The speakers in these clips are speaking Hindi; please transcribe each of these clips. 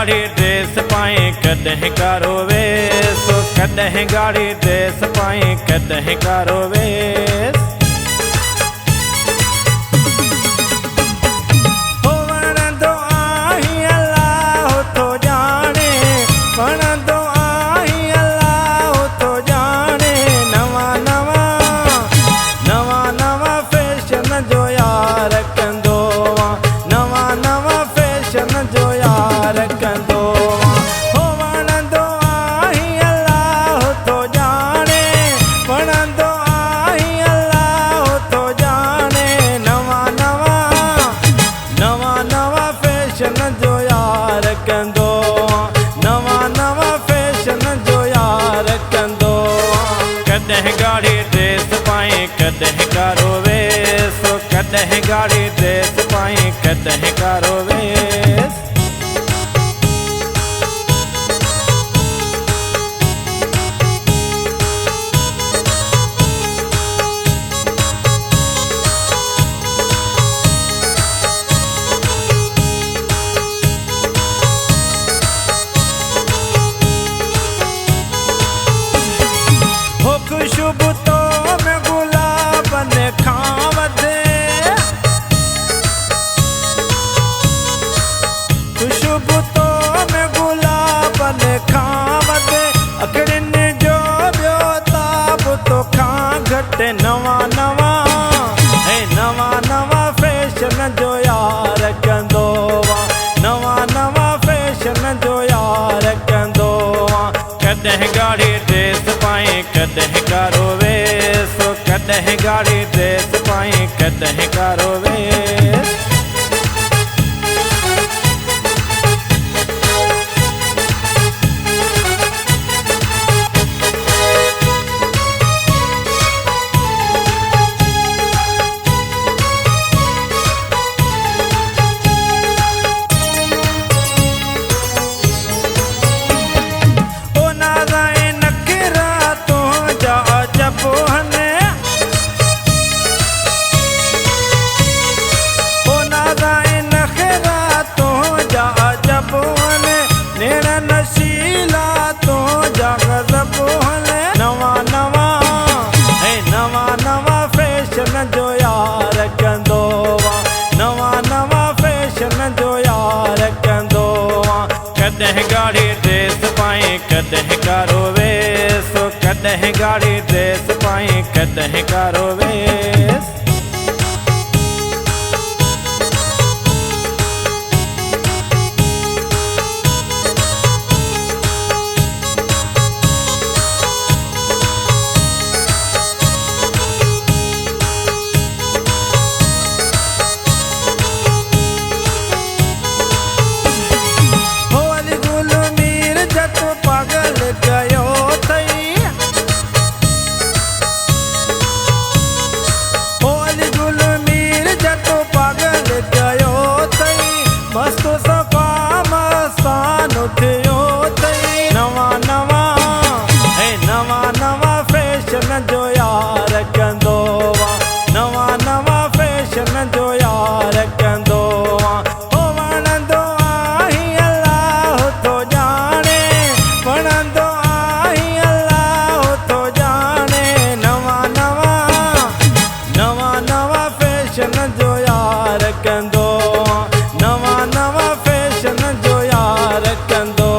गाड़ी ड्रेस पाए कदें कारो वेस, कदें गाड़ी ड्रेस पाए कदें कारो वेस। कदें गाड़ी ड्रेस पाए कदें कारो वेस, कदें गाड़ी ड्रेस पाए कदें कारो वेस। खुशबू तो में गुलाब ने खावदे, खुशबू तो में गुलाब ने खावदे। अखड़िन जो बियो ताब तो खा घटे नवा नवा है, नवा नवा फैशन जो यार कंदो वा, नवा नवा फैशन जो यार कंदो वा। कदें गाड़ी ड्रेस पाए कदें कारो वेस, कदें गाड़ी ड्रेस पाए कदें कारो वेस। नवा नवा है, नवा नवा फैशन जो यार कंदो वा, नवा नवा फैशन जो यार कंदो वा। कदें गाड़ी ड्रेस पाए कदें कारो वेस, कदें गाड़ी ड्रेस पाए कदें कारो वेस। मस्तो सफा मस्तान थियो तई, नवा नवा है, नवा नवा फैशन जो यार कंदो वा, नवा नवा फैशन जो यार कंदो वा। ओ वणंदो आही अल्लाह तो जाने, वणंदो आही अल्लाह तो जाने। नवा नवा नवा नवा फैशन जो यार कंदो, नवा नवा फैशन जो यार कंदो।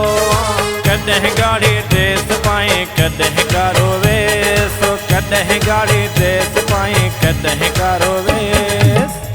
कदें गाड़ी ड्रेस पाए कदें कारो वेस, कदें गाड़ी ड्रेस पाए कदें कारो वेस।